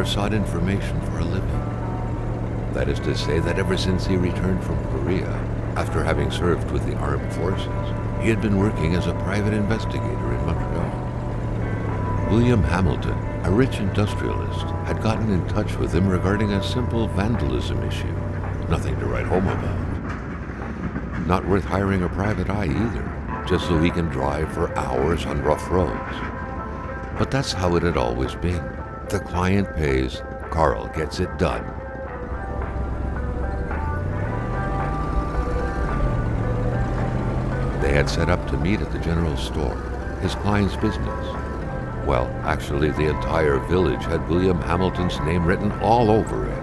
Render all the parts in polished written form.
Carr sought information for a living. That is to say that ever since he returned from Korea, after having served with the armed forces, he had been working as a private investigator in Montreal. William Hamilton, a rich industrialist, had gotten in touch with him regarding a simple vandalism issue. Nothing to write home about. Not worth hiring a private eye either, just so he can drive for hours on rough roads. But that's how it had always been. The client pays, Carl gets it done. They had set up to meet at the general store, his client's business. Well, actually, the entire village had William Hamilton's name written all over it.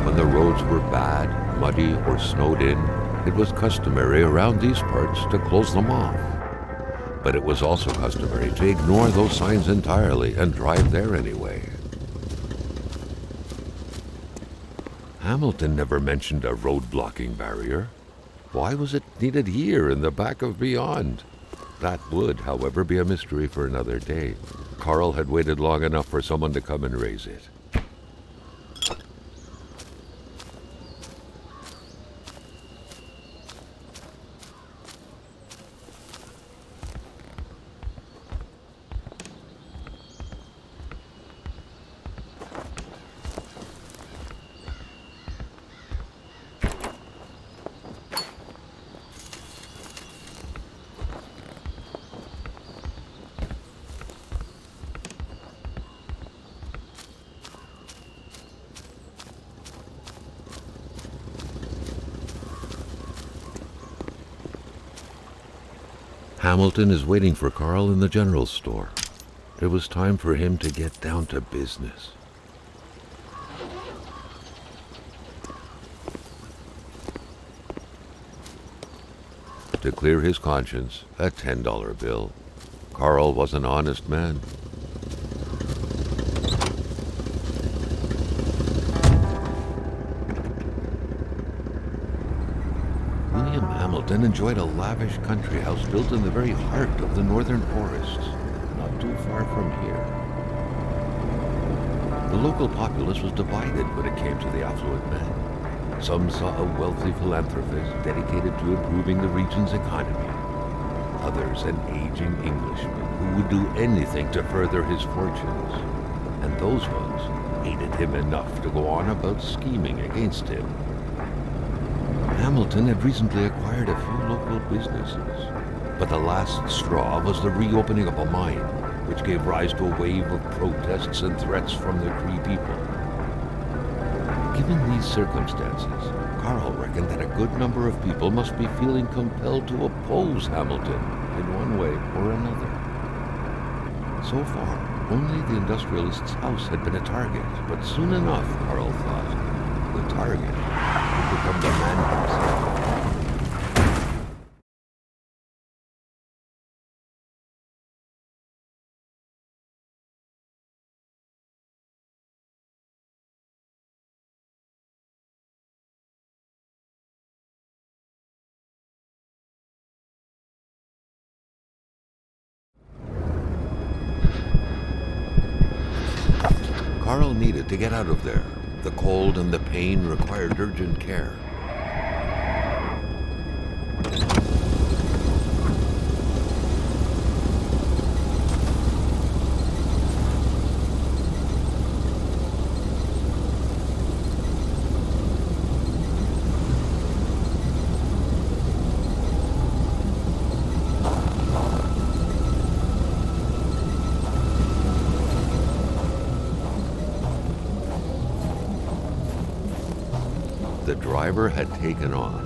When the roads were bad, muddy, or snowed in, it was customary around these parts to close them off. But it was also customary to ignore those signs entirely and drive there anyway. Hamilton never mentioned a road-blocking barrier. Why was it needed here in the back of Beyond? That would, however, be a mystery for another day. Carl had waited long enough for someone to come and raise it. Hamilton is waiting for Carl in the general store. It was time for him to get down to business. To clear his conscience, a $10 bill. Carl was an honest man. Hamilton enjoyed a lavish country house built in the very heart of the northern forests, not too far from here. The local populace was divided when it came to the affluent man. Some saw a wealthy philanthropist dedicated to improving the region's economy. Others an aging Englishman who would do anything to further his fortunes. And those ones hated him enough to go on about scheming against him. Hamilton had recently acquired a few local businesses, but the last straw was the reopening of a mine, which gave rise to a wave of protests and threats from the Cree people. Given these circumstances, Carl reckoned that a good number of people must be feeling compelled to oppose Hamilton in one way or another. So far, only the industrialist's house had been a target, but soon enough, Carl thought, the target would become the man himself. Carl needed to get out of there. The cold and the pain required urgent care. The driver had taken off.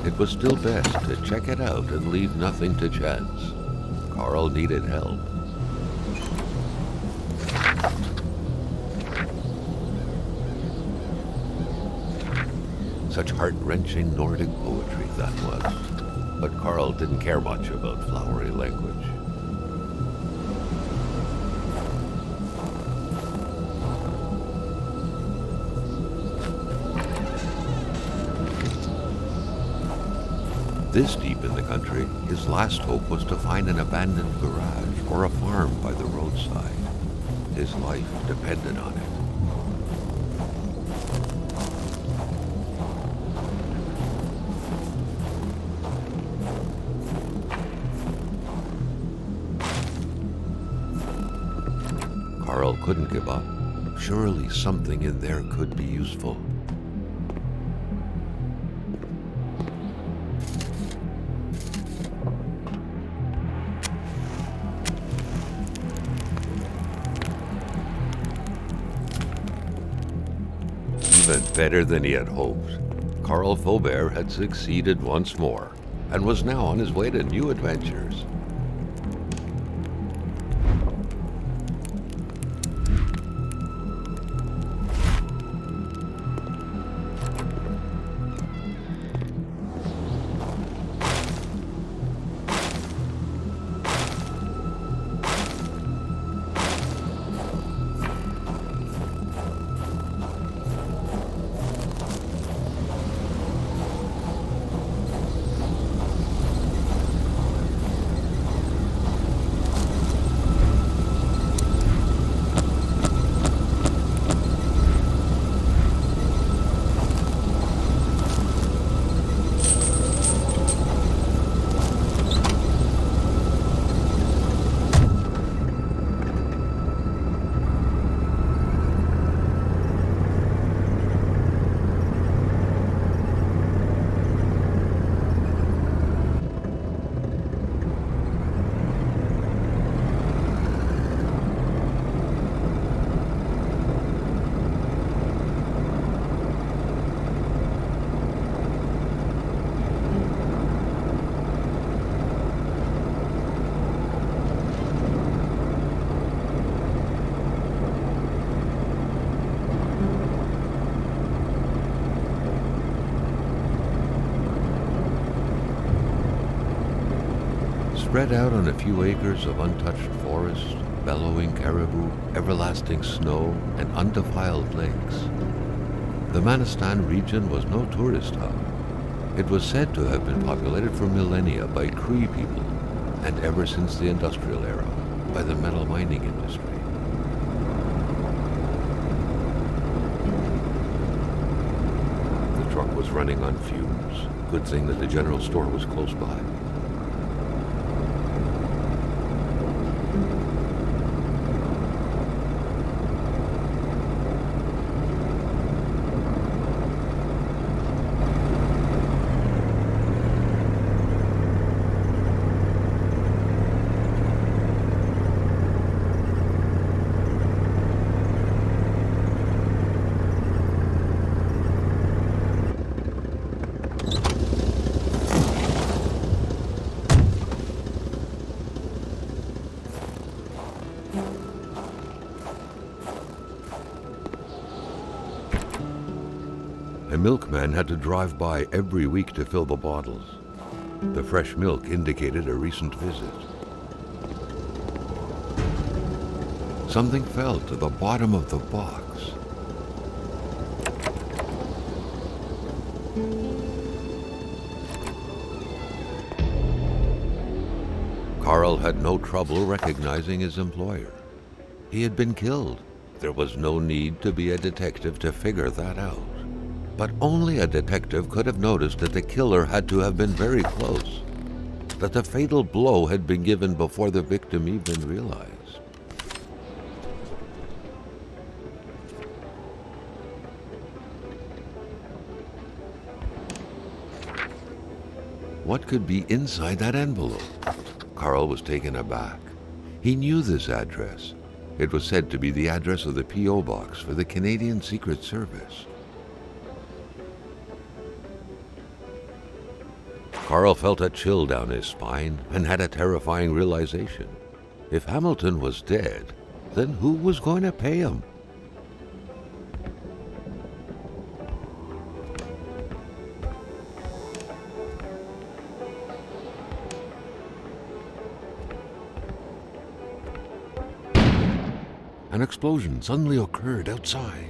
It was still best to check it out and leave nothing to chance. Carl needed help. Such heart-wrenching Nordic poetry that was. But Carl didn't care much about flowery language. This deep in the country, his last hope was to find an abandoned garage or a farm by the roadside. His life depended on it. Carl couldn't give up. Surely something in there could be useful. Even better than he had hoped. Carl Faubert had succeeded once more and was now on his way to new adventures. Spread out on a few acres of untouched forest, bellowing caribou, everlasting snow, and undefiled lakes, the Manistan region was no tourist hub. It was said to have been populated for millennia by Cree people, and ever since the industrial era, by the metal mining industry. The truck was running on fumes. Good thing that the general store was close by. A milkman had to drive by every week to fill the bottles. The fresh milk indicated a recent visit. Something fell to the bottom of the box. Carl had no trouble recognizing his employer. He had been killed. There was no need to be a detective to figure that out. But only a detective could have noticed that the killer had to have been very close, that the fatal blow had been given before the victim even realized. What could be inside that envelope? Carl was taken aback. He knew this address. It was said to be the address of the P.O. box for the Canadian Secret Service. Carl felt a chill down his spine and had a terrifying realization. If Hamilton was dead, then who was going to pay him? An explosion suddenly occurred outside.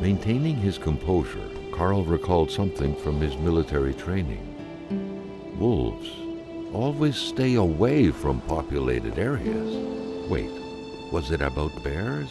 Maintaining his composure, Carl recalled something from his military training. Wolves always stay away from populated areas. Wait, was it about bears?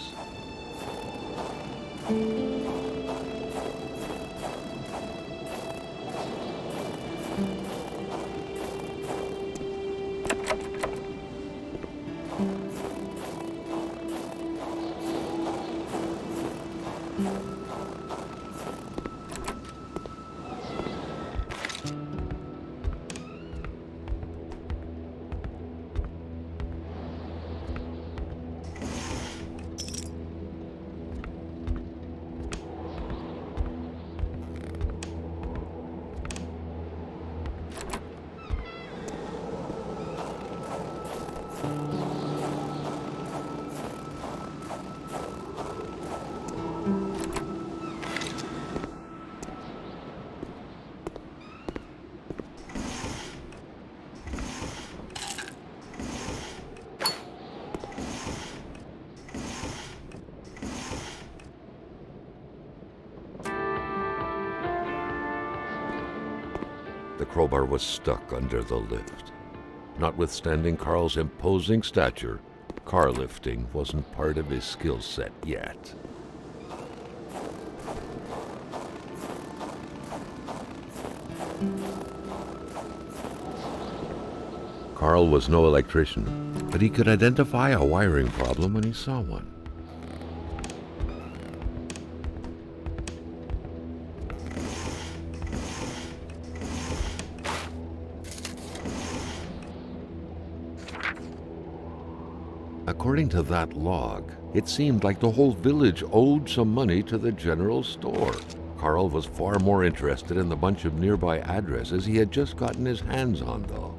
The crowbar was stuck under the lift. Notwithstanding Carl's imposing stature, car lifting wasn't part of his skill set yet. Carl was no electrician, but he could identify a wiring problem when he saw one. According to that log, it seemed like the whole village owed some money to the general store. Carl was far more interested in the bunch of nearby addresses he had just gotten his hands on, though.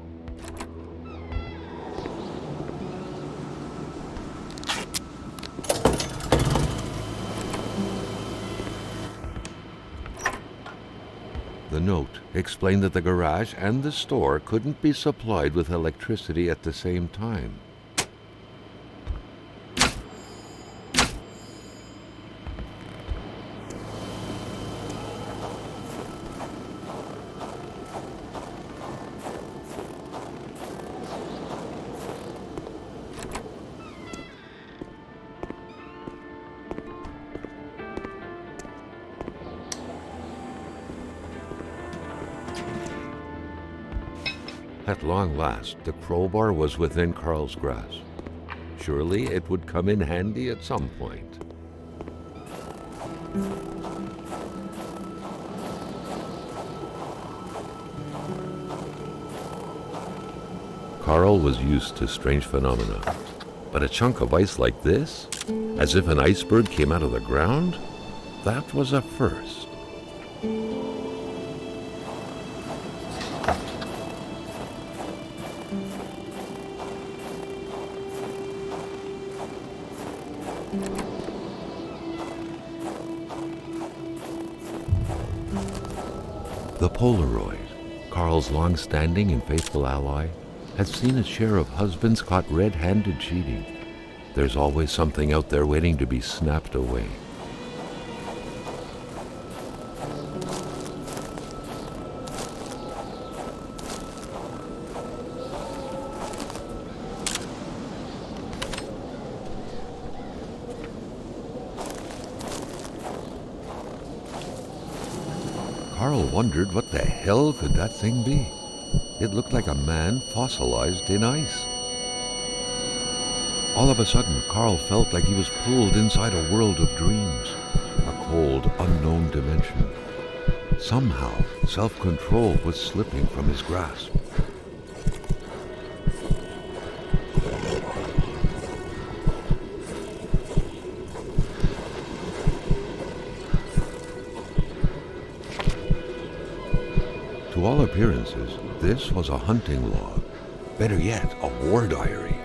The note explained that the garage and the store couldn't be supplied with electricity at the same time. At long last, the crowbar was within Carl's grasp. Surely it would come in handy at some point. Carl was used to strange phenomena, but a chunk of ice like this, as if an iceberg came out of the ground, that was a first. The Polaroid, Carl's long-standing and faithful ally, had seen its share of husbands caught red-handed cheating. There's always something out there waiting to be snapped away. Carl wondered what the hell could that thing be. It looked like a man fossilized in ice. All of a sudden, Carl felt like he was pulled inside a world of dreams, a cold, unknown dimension. Somehow, self-control was slipping from his grasp. To all appearances, this was a hunting log. Better yet, a war diary.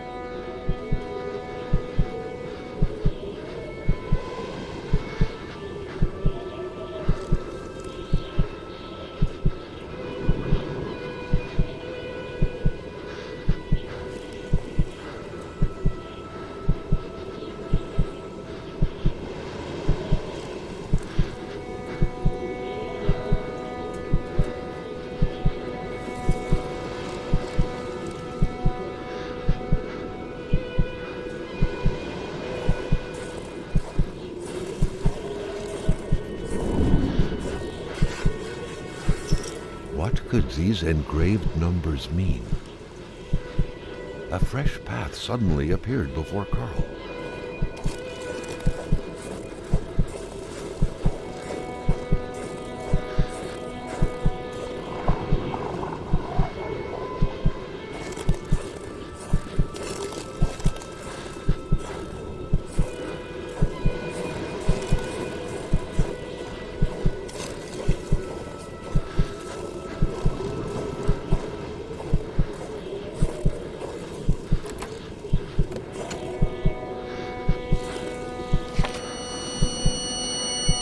What could these engraved numbers mean? A fresh path suddenly appeared before Carl.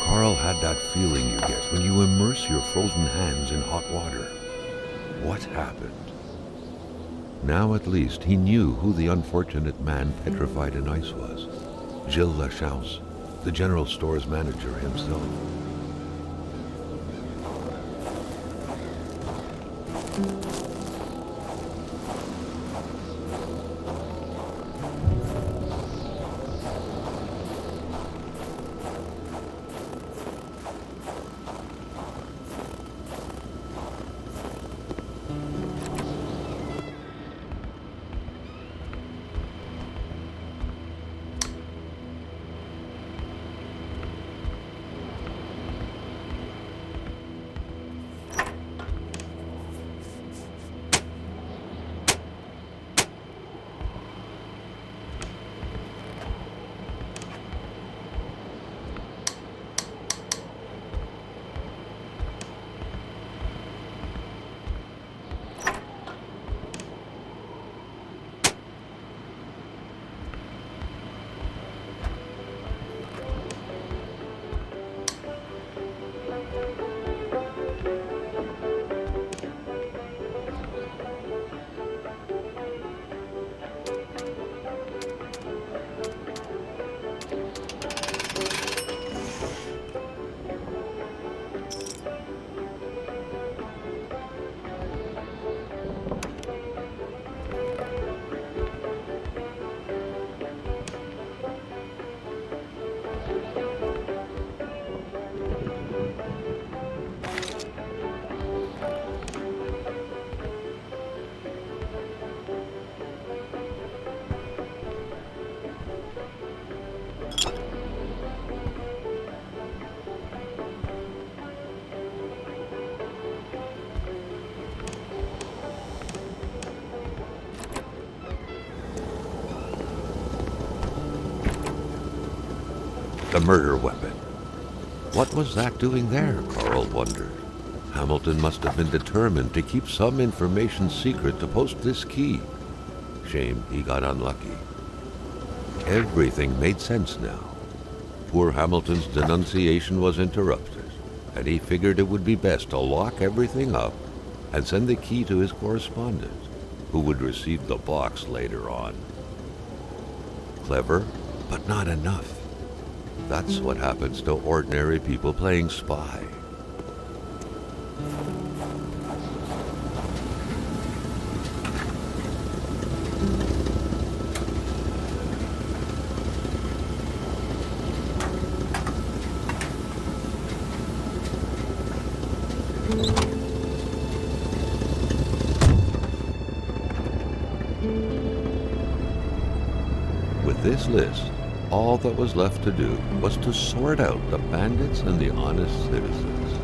Carl had that feeling you get when you immerse your frozen hands in hot water. What happened? Now at least he knew who the unfortunate man petrified in ice was. Gilles Lachance, the general store's manager himself. The murder weapon. What was that doing there, Carl wondered. Hamilton must have been determined to keep some information secret to post this key. Shame he got unlucky. Everything made sense now. Poor Hamilton's denunciation was interrupted, and he figured it would be best to lock everything up and send the key to his correspondent, who would receive the box later on. Clever, but not enough. That's what happens to ordinary people playing spy. With this list, all that was left to do was to sort out the bandits and the honest citizens.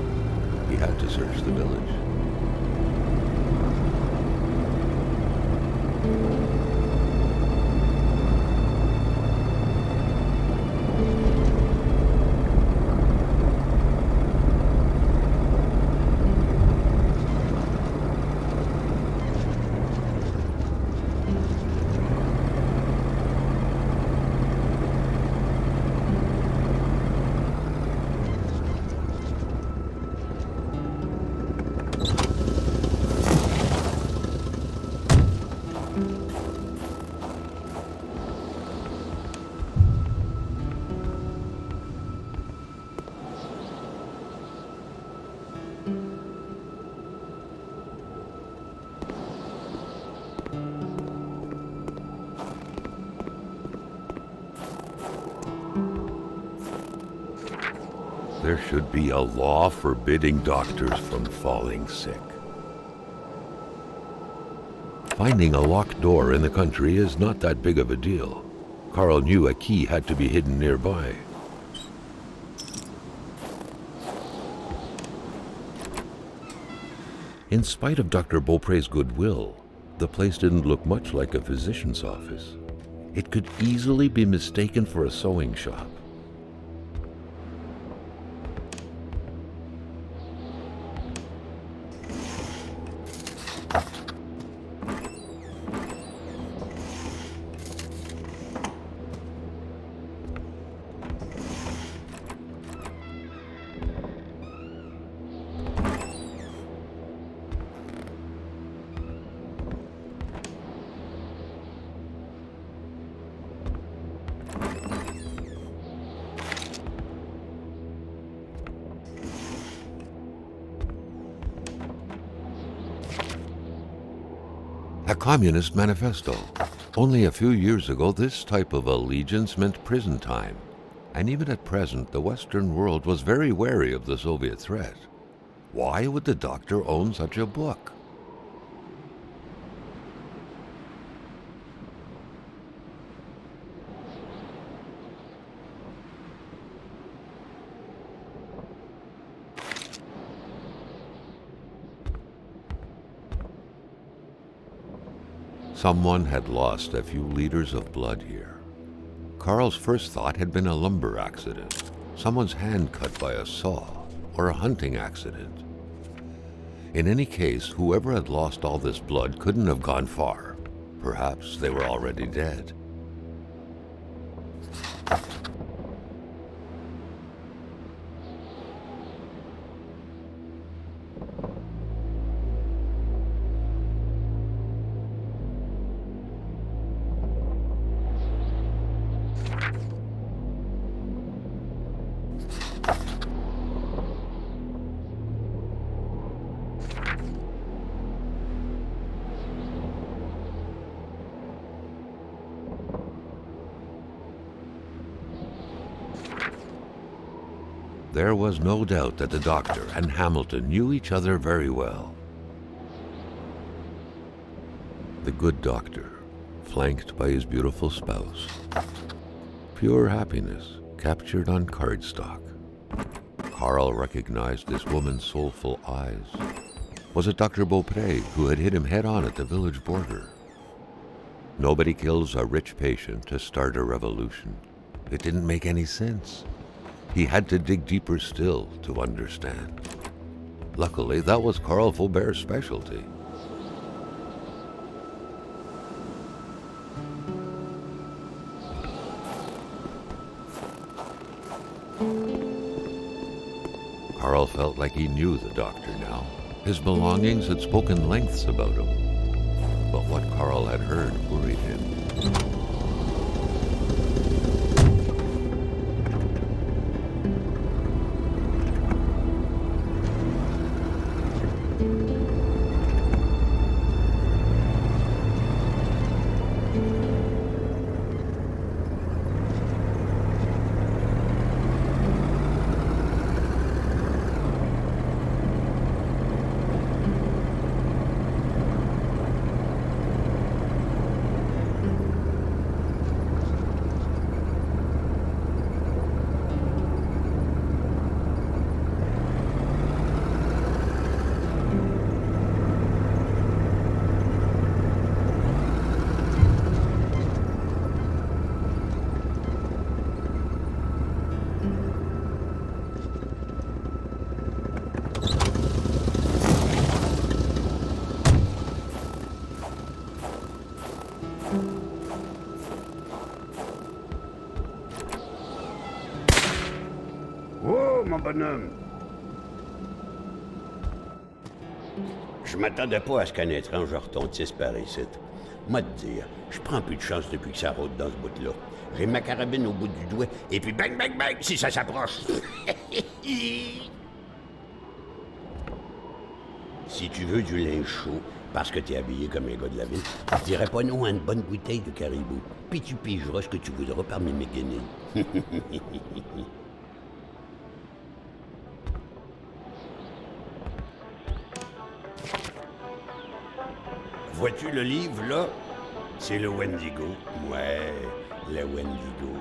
He had to search the village. There should be a law forbidding doctors from falling sick. Finding a locked door in the country is not that big of a deal. Carl knew a key had to be hidden nearby. In spite of Dr. Beaupre's goodwill, the place didn't look much like a physician's office. It could easily be mistaken for a sewing shop. A Communist Manifesto. Only a few years ago, this type of allegiance meant prison time. And even at present, the Western world was very wary of the Soviet threat. Why would the doctor own such a book? Someone had lost a few liters of blood here. Carl's first thought had been a lumber accident, someone's hand cut by a saw, or a hunting accident. In any case, whoever had lost all this blood couldn't have gone far. Perhaps they were already dead. There was no doubt that the doctor and Hamilton knew each other very well. The good doctor, flanked by his beautiful spouse. Pure happiness, captured on cardstock. Carl recognized this woman's soulful eyes. Was it Dr. Beaupre who had hit him head-on at the village border? Nobody kills a rich patient to start a revolution. It didn't make any sense. He had to dig deeper still to understand. Luckily, that was Carl Faubert's specialty. Carl felt like he knew the doctor now. His belongings had spoken lengths about him. But what Carl had heard worried him. Mon bonhomme. Je m'attendais pas à ce qu'un étrange retentisse par ici. Moi te dire, je prends plus de chance depuis que ça rôde dans ce bout-là. J'ai ma carabine au bout du doigt, et puis bang, bang, bang, si ça s'approche. Si tu veux du linge chaud, parce que t'es habillé comme un gars de la ville, je dirais pas non à une bonne bouteille de caribou. Puis tu pigeras ce que tu voudras parmi mes guenilles. Vois-tu le livre, là? C'est le Wendigo. Ouais, le Wendigo.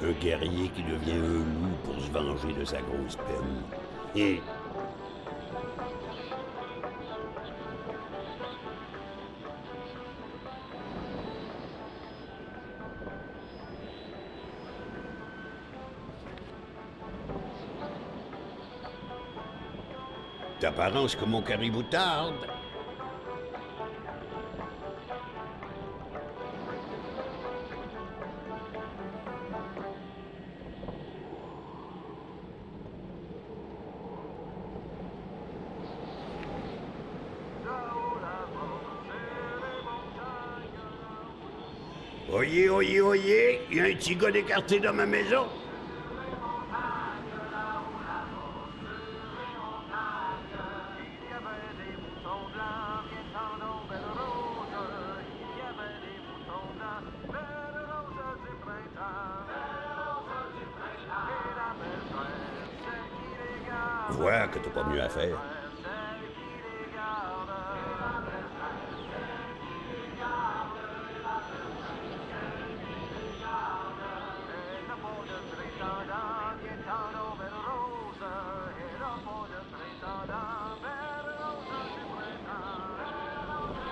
Un guerrier qui devient un loup pour se venger de sa grosse peine. Et... D'apparence que mon caribou tarde. Oyez, oyez, oyez, il y a un petit gars d'écarté dans ma maison. Vois que t'as pas mieux à faire.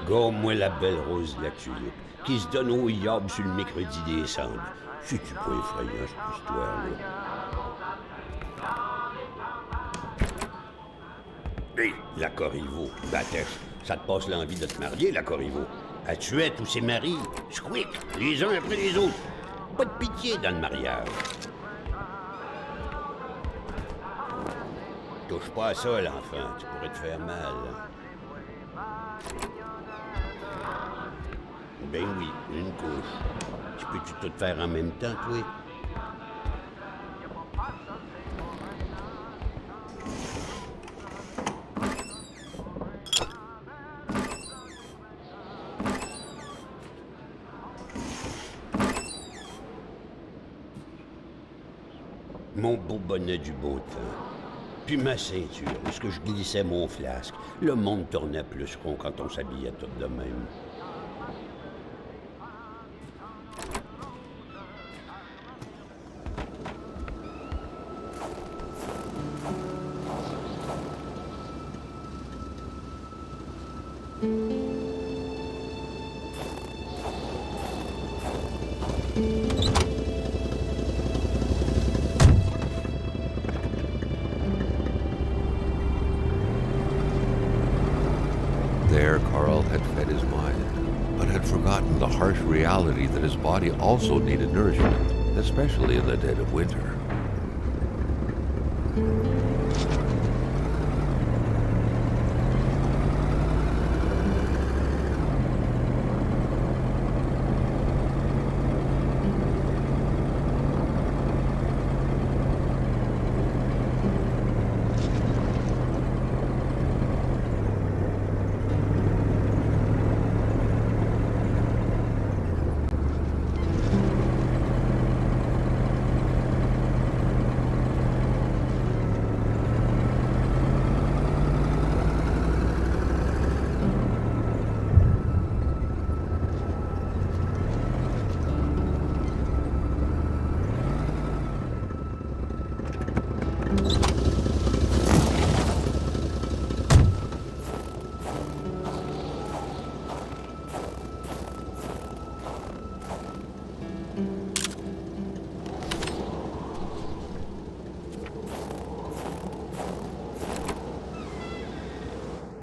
Gomme-moi la belle rose de la tulipe, qui se donne au yob sur le mercredi des cendres. C'est-tu pas effrayant, cette histoire-là? Hé, la Corriveau, Batès, ça te passe l'envie de te marier, la Corriveau. À tuer tous ses maris, squick, les uns après les autres. Pas de pitié dans le mariage. Touche pas à ça, l'enfant, tu pourrais te faire mal. Ben oui, une couche. Tu peux-tu tout faire en même temps, toi? Mon beau bonnet du beau temps. Puis ma ceinture, où est-ce que je glissais mon flasque. Le monde tournait plus rond quand on s'habillait tout de même. There, Carl had fed his mind, but had forgotten the harsh reality that his body also needed nourishment, especially in the dead of winter.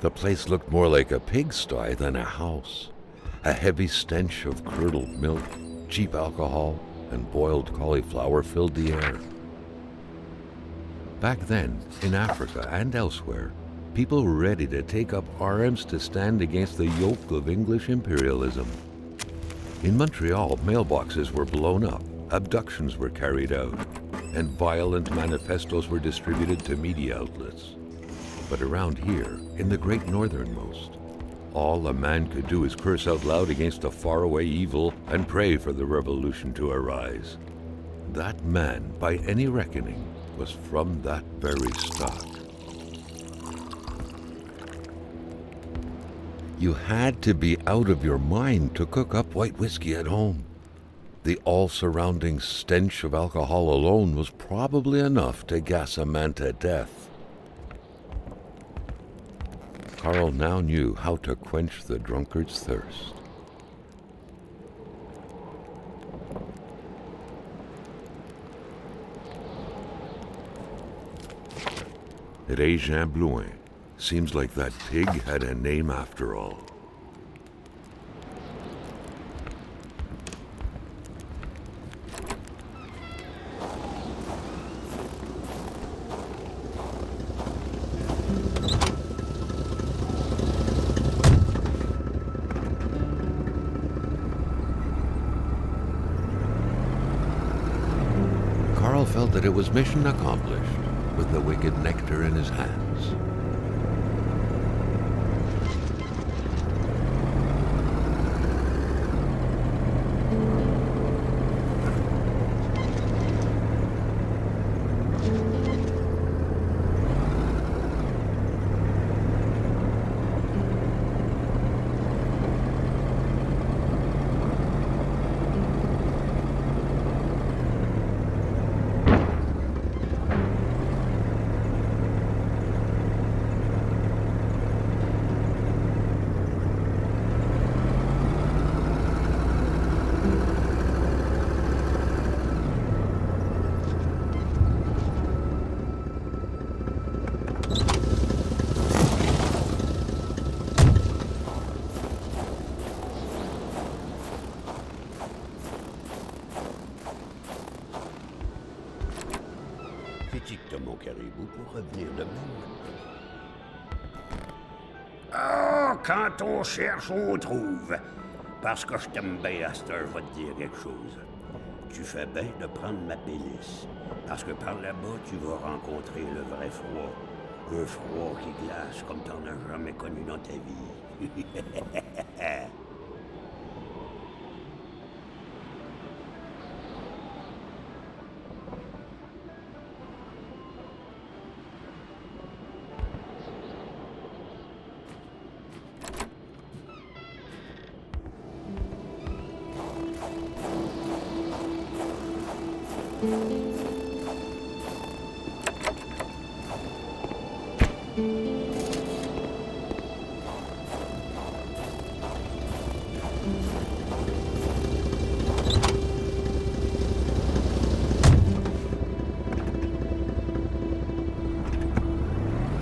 The place looked more like a pigsty than a house. A heavy stench of curdled milk, cheap alcohol, and boiled cauliflower filled the air. Back then, in Africa and elsewhere, people were ready to take up arms to stand against the yoke of English imperialism. In Montreal, mailboxes were blown up, abductions were carried out, and violent manifestos were distributed to media outlets. But around here, in the great northernmost, all a man could do is curse out loud against a faraway evil and pray for the revolution to arise. That man, by any reckoning, was from that very stock. You had to be out of your mind to cook up white whiskey at home. The all-surrounding stench of alcohol alone was probably enough to gas a man to death. Carl now knew how to quench the drunkard's thirst. Régin Blouin. Seems like that pig had a name after all. Carl felt that it was mission accomplished, with the wicked nectar in his hands. Critique-toi, mon caribou, pour revenir de même. Ah, quand on cherche, on trouve. Parce que je t'aime bien, à cette heure, je vais te dire quelque chose. Tu fais bien de prendre ma pélice. Parce que par là-bas, tu vas rencontrer le vrai froid. Un froid qui glace comme t'en as jamais connu dans ta vie.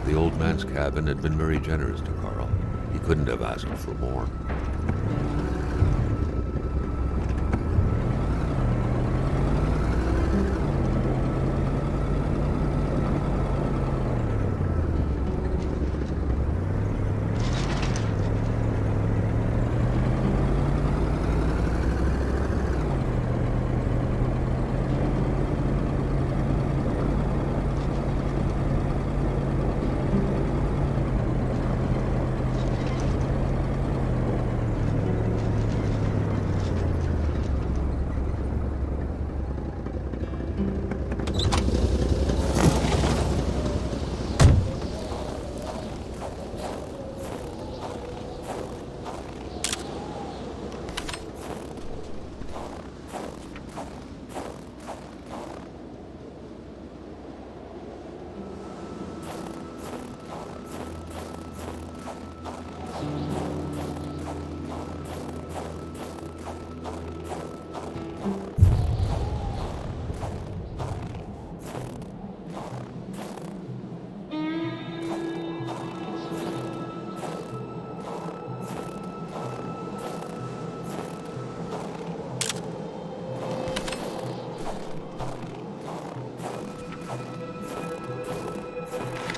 The old man's cabin had been very generous to Carl. He couldn't have asked for more.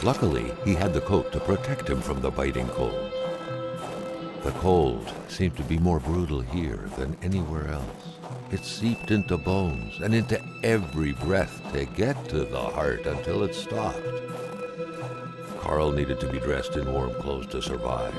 Luckily, he had the coat to protect him from the biting cold. The cold seemed to be more brutal here than anywhere else. It seeped into bones and into every breath to get to the heart until it stopped. Carl needed to be dressed in warm clothes to survive.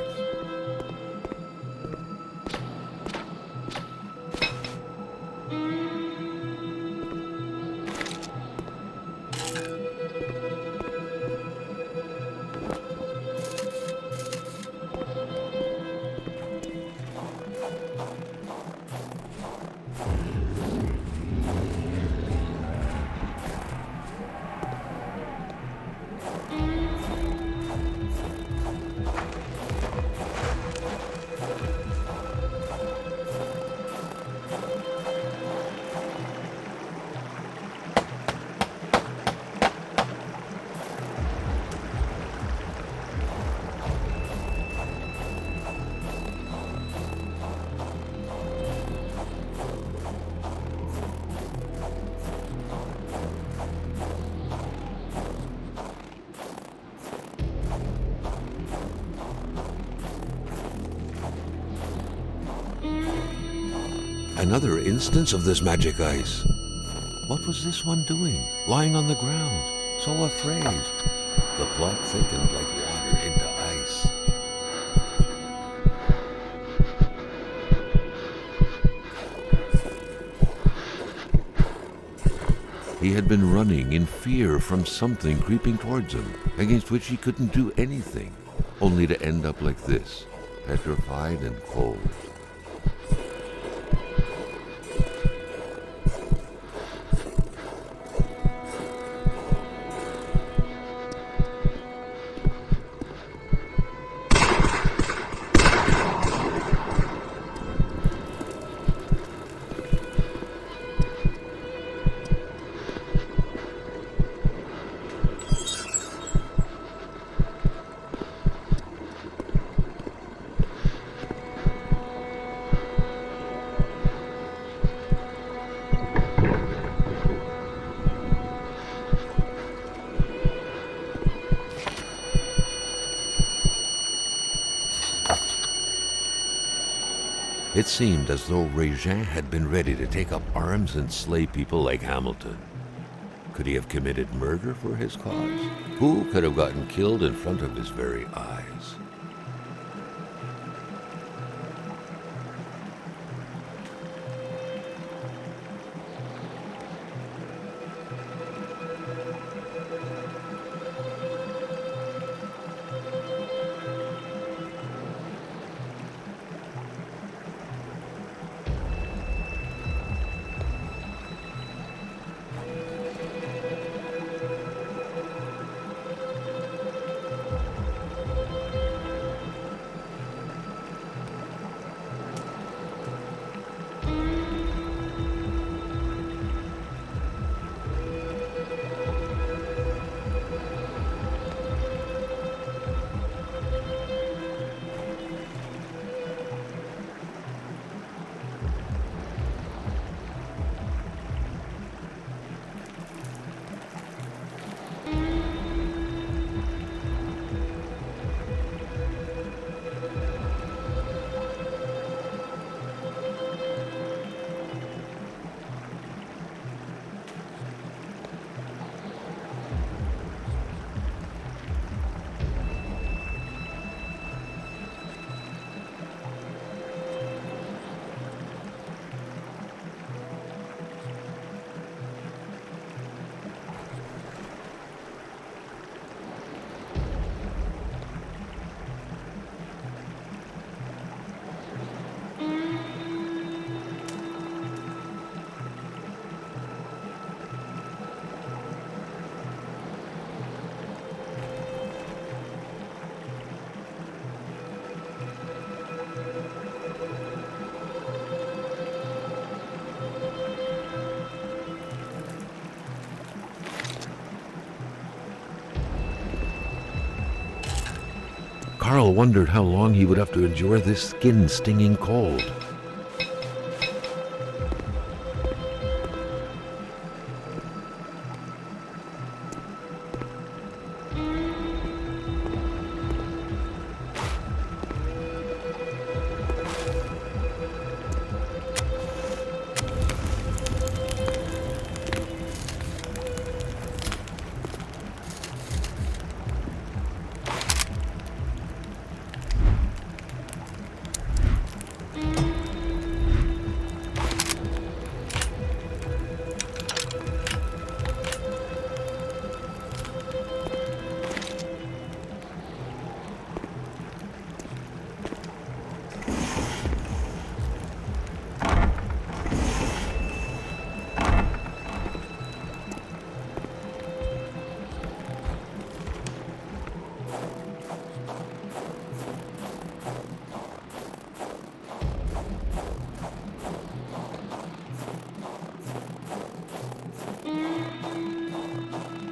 Another instance of this magic ice. What was this one doing, lying on the ground, so afraid? The plot thickened like water into ice. He had been running in fear from something creeping towards him, against which he couldn't do anything, only to end up like this, petrified and cold. It seemed as though Régin had been ready to take up arms and slay people like Hamilton. Could he have committed murder for his cause? Who could have gotten killed in front of his very eyes? Carl wondered how long he would have to endure this skin-stinging cold.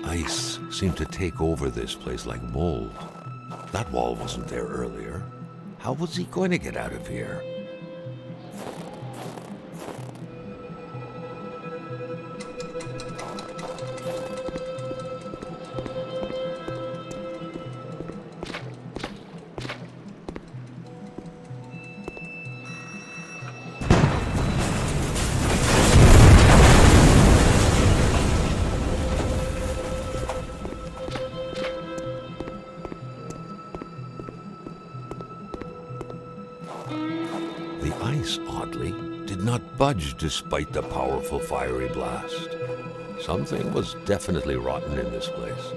Ice seemed to take over this place like mold. That wall wasn't there earlier. How was he going to get out of here? The ice, oddly, did not budge despite the powerful fiery blast. Something was definitely rotten in this place.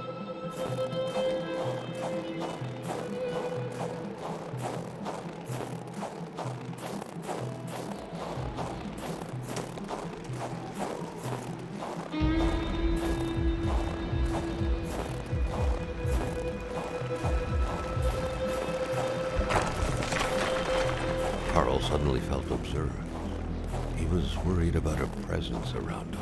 Carl suddenly felt observed. He was worried about a presence around him.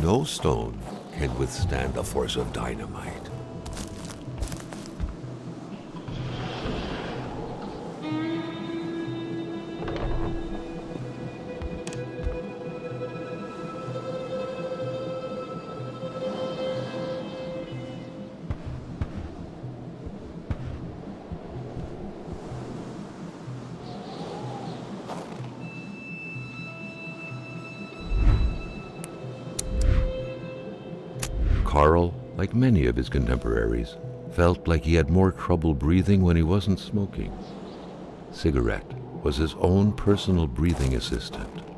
No stone can withstand the force of dynamite. Carl, like many of his contemporaries, felt like he had more trouble breathing when he wasn't smoking. Cigarette was his own personal breathing assistant.